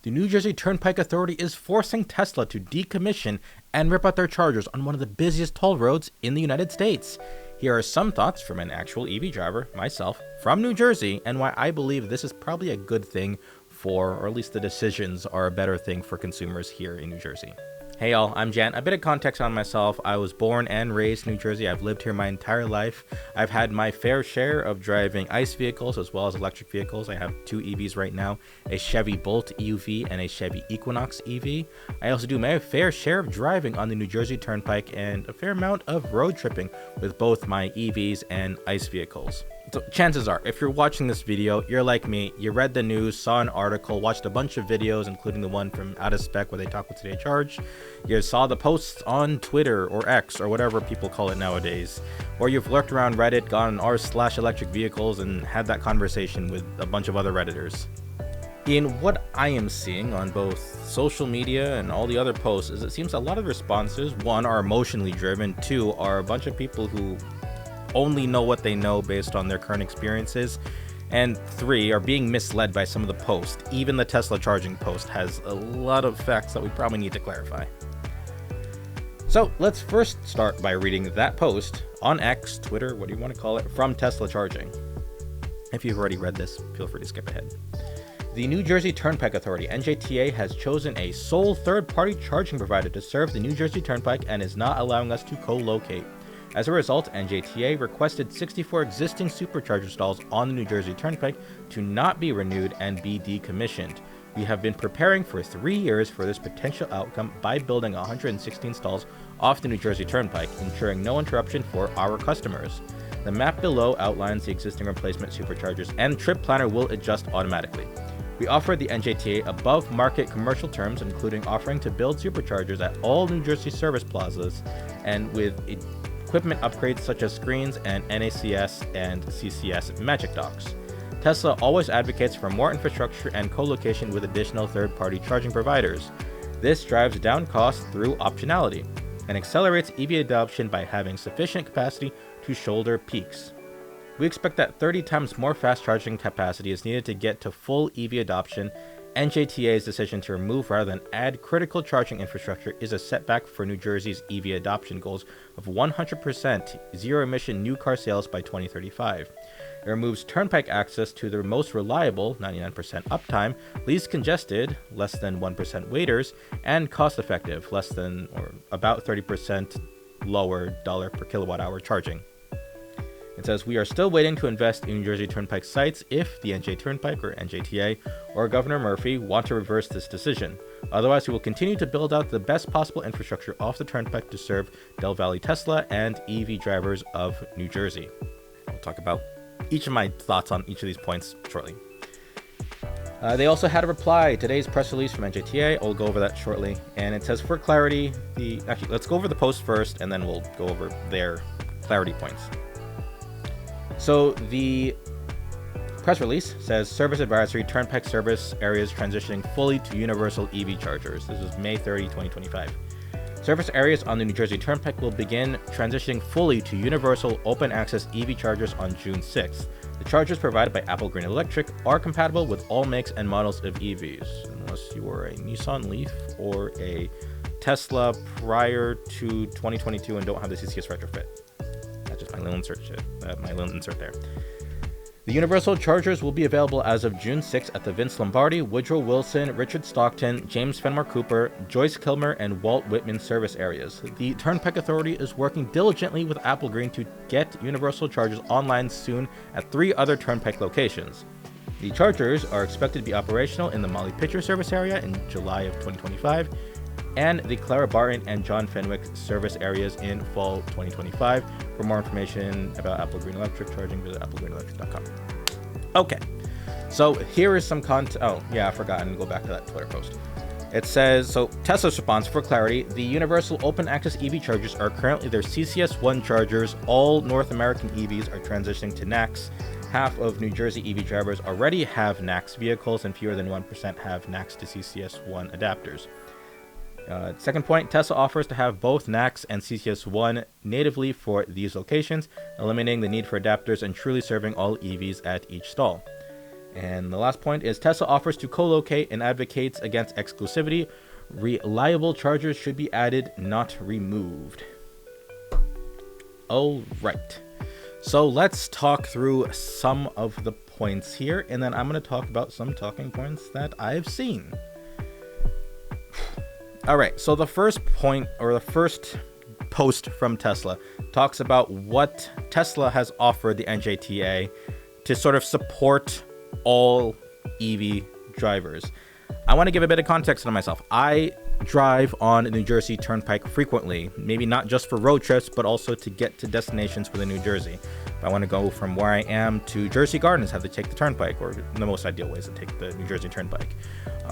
The New Jersey Turnpike Authority is forcing Tesla to decommission and rip out their chargers on one of the busiest toll roads in the United States. Here are some thoughts from an actual EV driver, myself, from New Jersey, and why I believe this is probably a good thing for, or at least the decisions are a better thing for consumers here in New Jersey. Hey y'all, I'm Jan. A bit of context on myself. I was born and raised in New Jersey. I've lived here my entire life. I've had my fair share of driving ICE vehicles as well as electric vehicles. I have two EVs right now, a Chevy Bolt EUV and a Chevy Equinox EV. I also do my fair share of driving on the New Jersey Turnpike and a fair amount of road tripping with both my EVs and ICE vehicles. So chances are, if you're watching this video, you're like me, you read the news, saw an article, watched a bunch of videos, including the one from Out of Spec where they talk with Today Charge. You saw the posts on Twitter or X or whatever people call it nowadays. Or you've lurked around Reddit, gone r/electric vehicles and had that conversation with a bunch of other Redditors. In what I am seeing on both social media and all the other posts is it seems a lot of responses, one, are emotionally driven, two, are a bunch of people who only know what they know based on their current experiences, and three, are being misled by some of the posts. Even the TeslaCharging post has a lot of facts that we probably need to clarify. So let's first start by reading that post on X, Twitter, what do you want to call it, from TeslaCharging. If you've already read this, feel free to skip ahead. The New Jersey Turnpike Authority, NJTA, has chosen a sole third-party charging provider to serve the New Jersey Turnpike and is not allowing us to co-locate. As a result, NJTA requested 64 existing Supercharger stalls on the New Jersey Turnpike to not be renewed and be decommissioned. We have been preparing for 3 years for this potential outcome by building 116 stalls off the New Jersey Turnpike, ensuring no interruption for our customers. The map below outlines the existing replacement Superchargers, and Trip Planner will adjust automatically. We offered the NJTA above-market commercial terms, including offering to build Superchargers at all New Jersey service plazas, and with equipment upgrades such as screens and NACS and CCS magic docks. Tesla always advocates for more infrastructure and co-location with additional third-party charging providers. This drives down costs through optionality and accelerates EV adoption by having sufficient capacity to shoulder peaks. We expect that 30 times more fast charging capacity is needed to get to full EV adoption. NJTA's decision to remove rather than add critical charging infrastructure is a setback for New Jersey's EV adoption goals of 100% zero-emission new car sales by 2035. It removes turnpike access to the most reliable, 99% uptime, least congested, less than 1% waiters, and cost-effective, less than or about 30% lower dollar per kilowatt hour charging. It says, we are still waiting to invest in New Jersey Turnpike sites if the NJ Turnpike or NJTA or Governor Murphy want to reverse this decision. Otherwise, we will continue to build out the best possible infrastructure off the Turnpike to serve Del Valley Tesla and EV drivers of New Jersey. I'll talk about each of my thoughts on each of these points shortly. They also had a reply, today's press release from NJTA. I'll go over that shortly. And it says, for clarity, actually, let's go over the post first, and then we'll go over their clarity points. So the press release says, Service Advisory, Turnpike service areas transitioning fully to universal EV chargers. This is May 30, 2025. Service areas on the New Jersey Turnpike will begin transitioning fully to universal open access EV chargers on June 6th. The chargers provided by Applegreen Electric are compatible with all makes and models of EVs, unless you are a Nissan Leaf or a Tesla prior to 2022 and don't have the CCS retrofit. That's just my little insert there. The universal chargers will be available as of June 6 at the Vince Lombardi, Woodrow Wilson, Richard Stockton, James Fenimore Cooper, Joyce Kilmer, and Walt Whitman service areas. The Turnpike Authority is working diligently with Applegreen to get universal chargers online soon at 3 other Turnpike locations. The chargers are expected to be operational in the Molly Pitcher service area in July of 2025, and the Clara Barton and John Fenwick service areas in fall 2025. For more information about Applegreen Electric Charging, visit applegreenelectric.com. Okay, so here is some content. Oh, yeah, I forgot. I'm going to go back to that Twitter post. It says, so Tesla's response, for clarity, the universal open access EV chargers are currently their CCS1 chargers. All North American EVs are transitioning to NACS. Half of New Jersey EV drivers already have NACS vehicles, and fewer than 1% have NACS to CCS1 adapters. Second point, Tesla offers to have both NACS and CCS1 natively for these locations, eliminating the need for adapters and truly serving all EVs at each stall. And the last point is Tesla offers to co-locate and advocates against exclusivity. Reliable chargers should be added, not removed. All right. So let's talk through some of the points here, and then I'm going to talk about some talking points that I've seen. All right. So the first point, or the first post from Tesla, talks about what Tesla has offered the NJTA to sort of support all EV drivers. I want to give a bit of context on myself. I drive on the New Jersey Turnpike frequently, maybe not just for road trips, but also to get to destinations within New Jersey. If I want to go from where I am to Jersey Gardens, I have to take the Turnpike, or the most ideal way is to take the New Jersey Turnpike.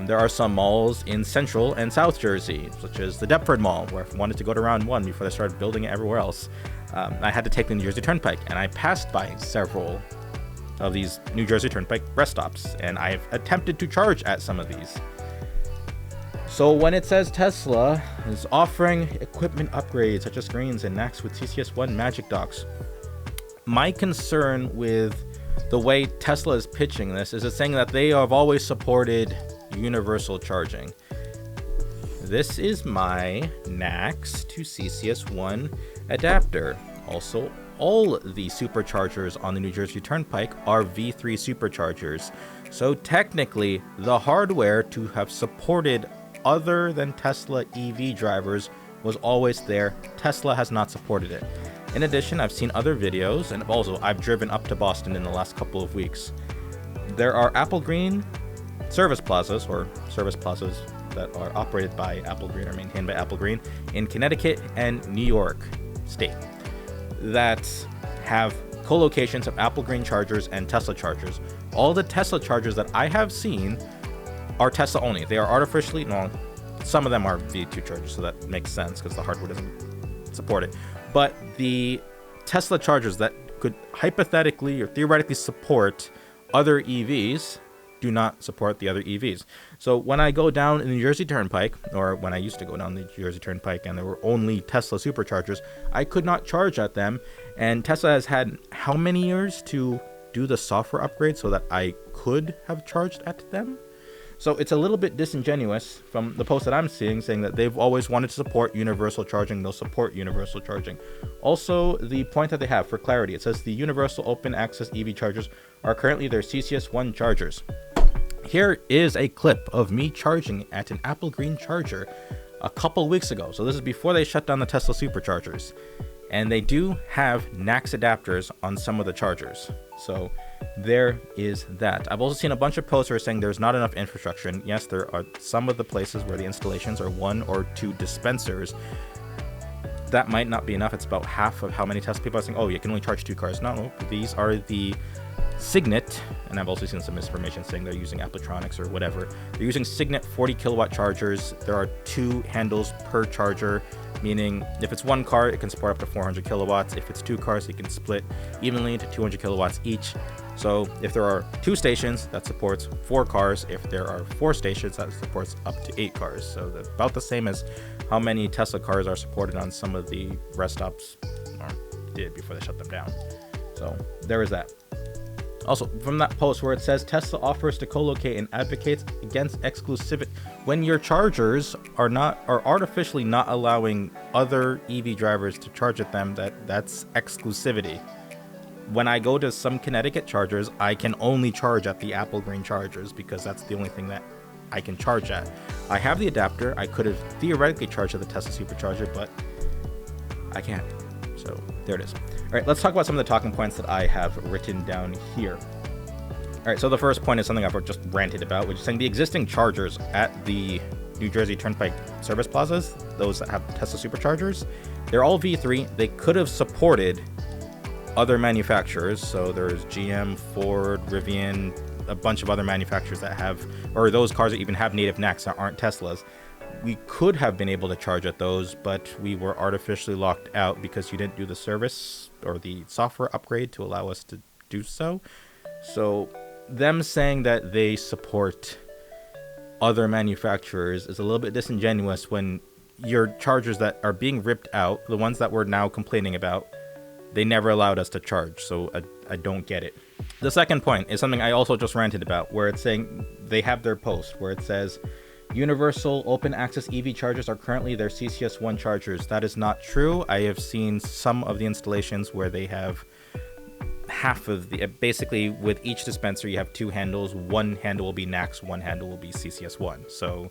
There are some malls in Central and South Jersey, such as the Deptford Mall, where if I wanted to go to Round 1 before they started building it everywhere else, I had to take the New Jersey Turnpike, and I passed by several of these New Jersey Turnpike rest stops, and I've attempted to charge at some of these. So when it says Tesla is offering equipment upgrades such as screens and NACS with CCS 1 Magic Docks, my concern with the way Tesla is pitching this is it's saying that they have always supported universal charging. This is my NACS to CCS 1 adapter. Also, all the Superchargers on the New Jersey Turnpike are V3 Superchargers. So technically, the hardware to have supported other than Tesla EV drivers was always there. Tesla has not supported it. In addition, I've seen other videos, and also I've driven up to Boston in the last couple of weeks. There are Applegreen service plazas, or service plazas that are operated by Applegreen or maintained by Applegreen in Connecticut and New York State that have co-locations of Applegreen chargers and Tesla chargers. All the Tesla chargers that I have seen are Tesla only. They are artificially, no, some of them are V2 chargers, so that makes sense because the hardware doesn't support it. But the Tesla chargers that could hypothetically or theoretically support other EVs do not support the other EVs. So when I go down the New Jersey Turnpike, or when I used to go down the New Jersey Turnpike and there were only Tesla Superchargers, I could not charge at them. And Tesla has had how many years to do the software upgrade so that I could have charged at them? So it's a little bit disingenuous from the post that I'm seeing, saying that they've always wanted to support universal charging. They'll support universal charging. Also, the point that they have, for clarity, it says the universal open access EV chargers are currently their CCS1 chargers. Here is a clip of me charging at an Applegreen charger a couple weeks ago. So this is before they shut down the Tesla Superchargers. And they do have NACS adapters on some of the chargers. So there is that. I've also seen a bunch of posters saying there's not enough infrastructure. And yes, there are some of the places where the installations are 1 or 2 dispensers. That might not be enough. It's about half of how many Tesla people are saying, oh, you can only charge 2 cars. No, these are the Signet, and I've also seen some misinformation saying they're using Applitronics or whatever. They're using Signet 40 kilowatt chargers. There are 2 handles per charger, meaning if it's 1 car, it can support up to 400 kilowatts. If it's 2 cars, it can split evenly into 200 kilowatts each. So if there are 2 stations, that supports 4 cars. If there are 4 stations, that supports up to 8 cars. So that's about the same as how many Tesla cars are supported on some of the rest stops, or did before they shut them down. So there is that. Also, from that post where it says Tesla offers to co-locate and advocates against exclusivity, when your chargers are artificially not allowing other EV drivers to charge at them, that's exclusivity. When I go to some Connecticut chargers, I can only charge at the Applegreen chargers because that's the only thing that I can charge at. I have the adapter. I could have theoretically charged at the Tesla Supercharger, but I can't. So there it is. All right, let's talk about some of the talking points that I have written down here. All right, so the first point is something I've just ranted about, which is saying the existing chargers at the New Jersey Turnpike service plazas, those that have Tesla Superchargers, they're all V3. They could have supported other manufacturers. So there's GM, Ford, Rivian, a bunch of other manufacturers that have, or those cars that even have native NACS that aren't Teslas. We could have been able to charge at those, but we were artificially locked out because you didn't do the service or the software upgrade to allow us to do so. So them saying that they support other manufacturers is a little bit disingenuous when your chargers that are being ripped out, the ones that we're now complaining about, they never allowed us to charge. So I don't get it. The second point is something I also just ranted about, where it's saying they have their post where it says universal open access EV chargers are currently their CCS1 chargers. That is not true. I have seen some of the installations where they have half of the, basically with each dispenser you have two handles. One handle will be NACS, one handle will be CCS1. So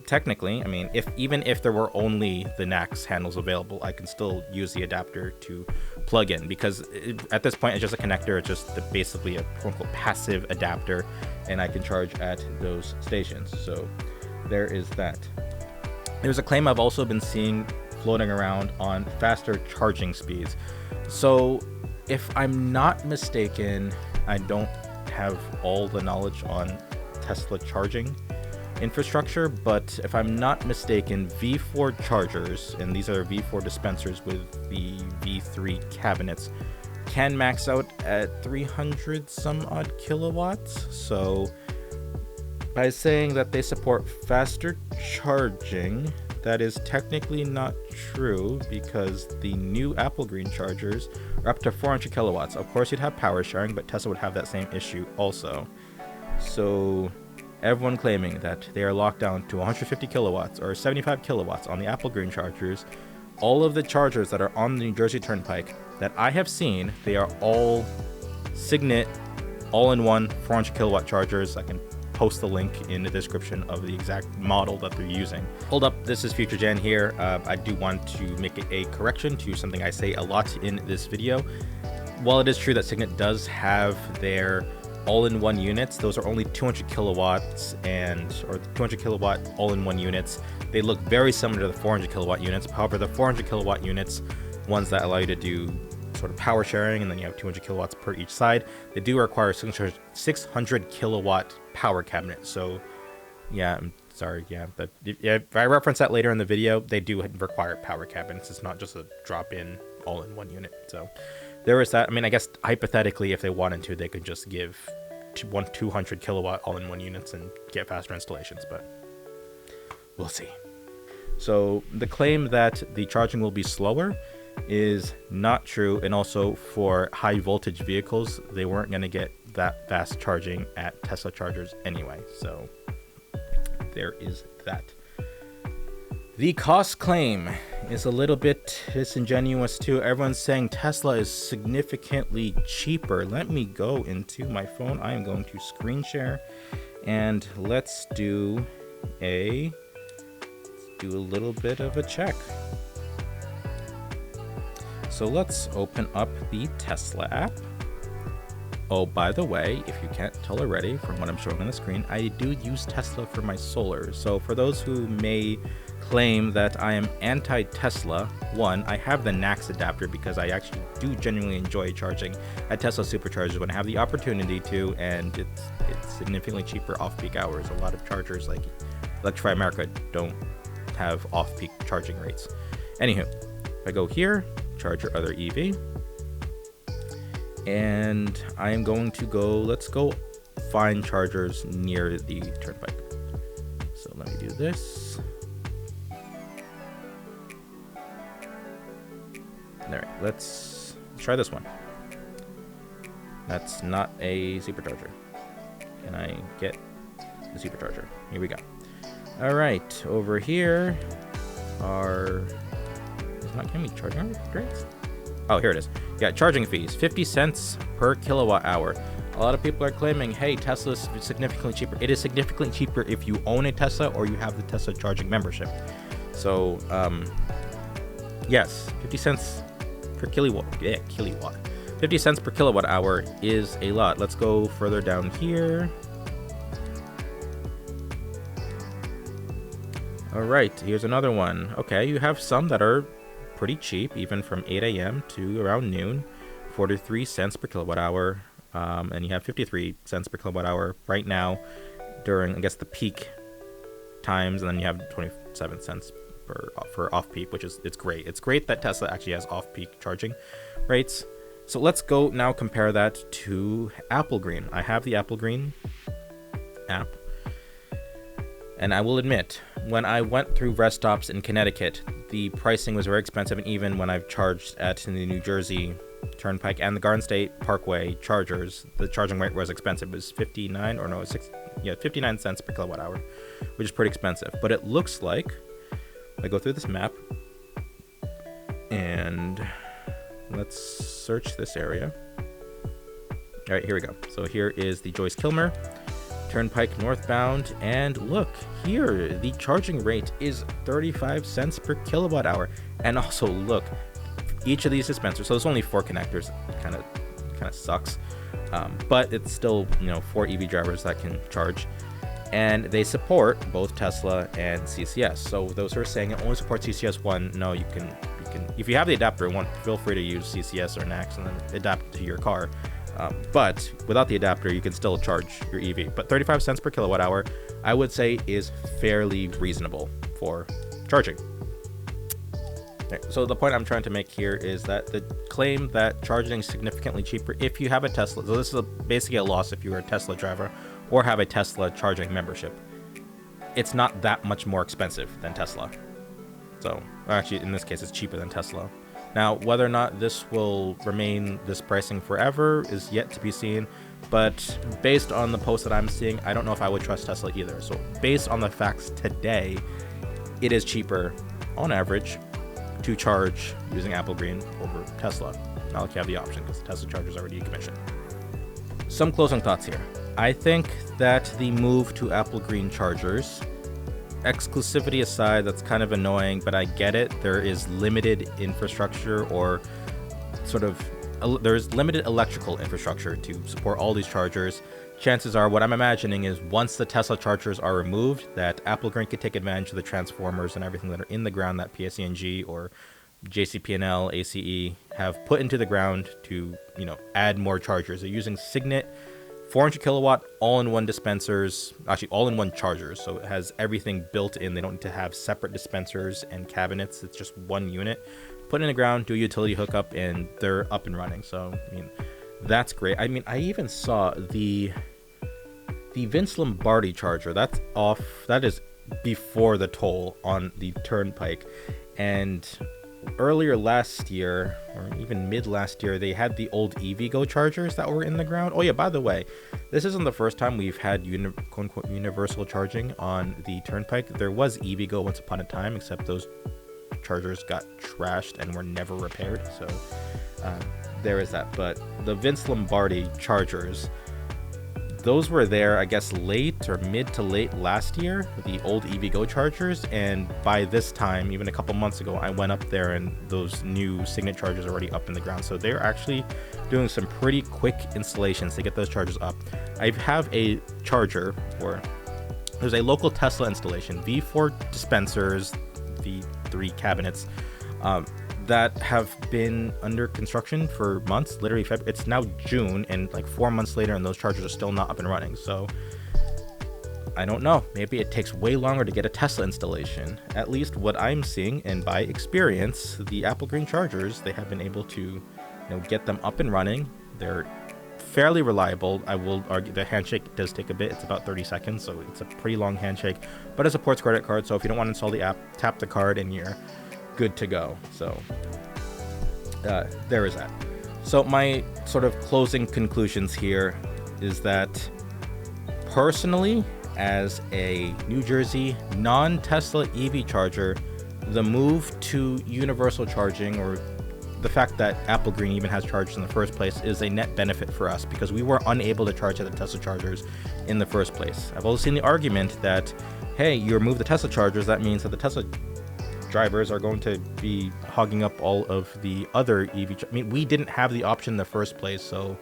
technically, I mean, even if there were only the NACS handles available, I can still use the adapter to plug in, because at this point it's just a connector. It's just basically a quote-unquote passive adapter, and I can charge at those stations. So there is that. There's a claim I've also been seeing floating around on faster charging speeds. So if I'm not mistaken, I don't have all the knowledge on Tesla charging infrastructure, but if I'm not mistaken, V4 chargers, and these are V4 dispensers with the V3 cabinets, can max out at 300 some odd kilowatts. So by saying that they support faster charging, that is technically not true, because the new Applegreen chargers are up to 400 kilowatts. Of course, you'd have power sharing, but Tesla would have that same issue also. So everyone claiming that they are locked down to 150 kilowatts or 75 kilowatts on the Applegreen chargers, all of the chargers that are on the New Jersey Turnpike that I have seen, they are all Signet all-in-one 400 kilowatt chargers. I can post the link in the description of the exact model that they're using. Hold up, this is Future Jen here. I do want to make a correction to something I say a lot in this video. While it is true that Signet does have their all-in-one units, those are only 200 kilowatts or 200 kilowatt all-in-one units. They look very similar to the 400 kilowatt units. However, the 400 kilowatt units, ones that allow you to do sort of power sharing, and then you have 200 kilowatts per each side, they do require 600 kilowatt power cabinet. So yeah, I'm sorry, yeah, but if I reference that later in the video, they do require power cabinets. It's not just a drop-in all-in-one unit. So there is that. I mean, I guess hypothetically, if they wanted to, they could just give 200 kilowatt all-in-one units and get faster installations, but we'll see. So the claim that the charging will be slower is not true, and also for high voltage vehicles, they weren't going to get that fast charging at TeslaChargers anyway. So there is that. The cost claim is a little bit disingenuous too. Everyone's saying Tesla is significantly cheaper. Let me go into my phone. I am going to screen share, and let's do a little bit of a check. So let's open up the Tesla app. Oh, by the way, if you can't tell already from what I'm showing on the screen, I do use Tesla for my solar. So for those who may claim that I am anti-Tesla, one, I have the NACS adapter because I actually do genuinely enjoy charging at Tesla Superchargers when I have the opportunity to, and it's significantly cheaper off-peak hours. A lot of chargers like Electrify America don't have off-peak charging rates. Anywho, if I go here, charge your other EV, and I am going to let's go find chargers near the turnpike. So let me do this. All right, let's try this one. That's not a supercharger. Can I get the supercharger? Here we go. All right, over here it's not giving me charging rates. Oh, here it is. Yeah, charging fees, 50 cents per kilowatt hour. A lot of people are claiming, hey, Tesla's significantly cheaper. It is significantly cheaper if you own a Tesla or you have the Tesla charging membership. So, yes, 50 cents per kilowatt. Yeah, kilowatt. 50 cents per kilowatt hour is a lot. Let's go further down here. All right, here's another one. Okay, you have some that are pretty cheap, even from 8 a.m. to around noon, 43 cents per kilowatt hour. And you have 53 cents per kilowatt hour right now during, I guess, the peak times. And then you have 27 cents for off-peak, which is, it's great. It's great that Tesla actually has off-peak charging rates. So let's go now compare that to Applegreen. I have the Applegreen app. And I will admit, when I went through rest stops in Connecticut, the pricing was very expensive, and even when I've charged at the New Jersey Turnpike and the Garden State Parkway chargers, the charging rate was expensive. It was 59 cents per kilowatt hour, which is pretty expensive. But it looks like, I go through this map, and let's search this area. All right, here we go. So here is the Joyce Kilmer Turnpike northbound, and look here, the charging rate is 35 cents per kilowatt hour. And also look, each of these dispensers, so there's only 4 connectors, kind of sucks, but it's still 4 EV drivers that can charge, and they support both Tesla and CCS. So those who are saying it only supports CCS 1, no, you can if you have the adapter, feel free to use CCS or NACS and then adapt to your car. But without the adapter, you can still charge your EV. But 35 cents per kilowatt hour, I would say, is fairly reasonable for charging. Okay, so the point I'm trying to make here is that the claim that charging is significantly cheaper if you have a Tesla, so this is basically a loss if you're a Tesla driver or have a Tesla charging membership. It's not that much more expensive than Tesla. So actually, in this case, it's cheaper than Tesla. Now, whether or not this will remain this pricing forever is yet to be seen, but based on the post that I'm seeing, I don't know if I would trust Tesla either. So based on the facts today, it is cheaper on average to charge using Applegreen over Tesla. Not like you have the option because the Tesla Charger is already decommissioned. Some closing thoughts here. I think that the move to Applegreen chargers, exclusivity aside, that's kind of annoying, but I get it. There is limited infrastructure, or there's limited electrical infrastructure to support all these chargers. Chances are, what I'm imagining is once the Tesla chargers are removed, that Applegreen could take advantage of the transformers and everything that are in the ground that PSE&G or JCP&L, ACE have put into the ground to, add more chargers. They're using Signet 400 kilowatt all-in-one dispensers, actually all-in-one chargers, so it has everything built in. They don't need to have separate dispensers and cabinets. It's just one unit. Put it in the ground, do a utility hookup, and they're up and running. So, that's great. I even saw the Vince Lombardi charger. That's off. That is before the toll on the Turnpike. And earlier last year, or even mid last year, they had the old EVgo chargers that were in the ground. Oh yeah, by the way, this isn't the first time we've had quote unquote universal charging on the Turnpike. There was EVgo once upon a time, except those chargers got trashed and were never repaired. So there is that. But the Vince Lombardi chargers, those were there, I guess, late or mid to late last year with the old EVgo chargers. And by this time, even a couple months ago, I went up there and those new Signet chargers are already up in the ground. So they're actually doing some pretty quick installations to get those chargers up. I have a charger for, there's a local Tesla installation, V4 dispensers, V3 cabinets, that have been under construction for months, literally it's now June, and like 4 months later, and those chargers are still not up and running. So I don't know, maybe it takes way longer to get a Tesla installation. At least what I'm seeing, and by experience, the Applegreen chargers, they have been able to get them up and running. They're fairly reliable. I will argue the handshake does take a bit. It's about 30 seconds, so it's a pretty long handshake, but it supports credit cards. So if you don't want to install the app, tap the card and you're good to go. So there is that. So my sort of closing conclusions here is that personally, as a New Jersey non-Tesla EV charger, the move to universal charging, or the fact that Applegreen even has chargers in the first place, is a net benefit for us because we were unable to charge at the Tesla chargers in the first place. I've also seen the argument that, hey, you remove the Tesla chargers, that means that the Tesla drivers are going to be hogging up all of the other EV. We didn't have the option in the first place, so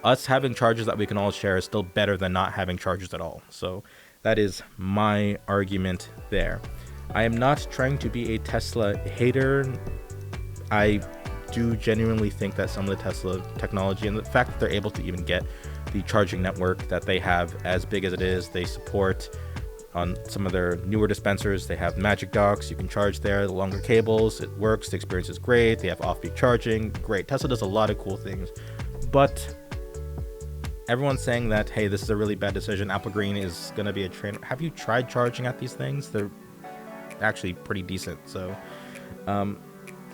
us having chargers that we can all share is still better than not having chargers at all. So that is my argument there. I am not trying to be a Tesla hater. I do genuinely think that some of the Tesla technology and the fact that they're able to even get the charging network that they have as big as it is, they support on some of their newer dispensers, they have magic docks, you can charge there, the longer cables, it works, the experience is great, they have off-peak charging, great. Tesla does a lot of cool things, but everyone's saying that, hey, this is a really bad decision, Applegreen is going to be a train. Have you tried charging at these things? They're actually pretty decent. So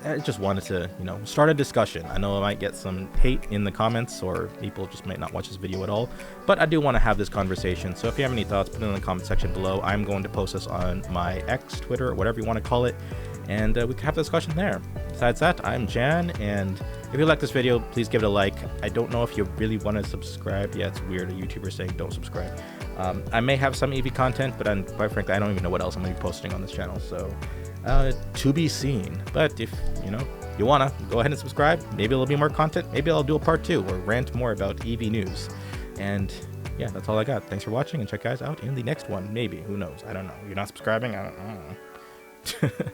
I just wanted to, start a discussion. I know I might get some hate in the comments, or people just might not watch this video at all, but I do want to have this conversation. So if you have any thoughts, put it in the comment section below. I'm going to post this on my X, Twitter, or whatever you want to call it, and we can have a discussion there. Besides that, I'm Jan, and if you like this video, please give it a like. I don't know if you really want to subscribe. Yeah, it's weird, a YouTuber saying don't subscribe. I may have some EV content, but quite frankly, I don't even know what else I'm going to be posting on this channel, so to be seen. But if you wanna, go ahead and subscribe. Maybe there'll be more content. Maybe I'll do a part 2 or rant more about EV news. And yeah, that's all I got. Thanks for watching, and check you guys out in the next one. Maybe, who knows? I don't know. You're not subscribing? I don't know.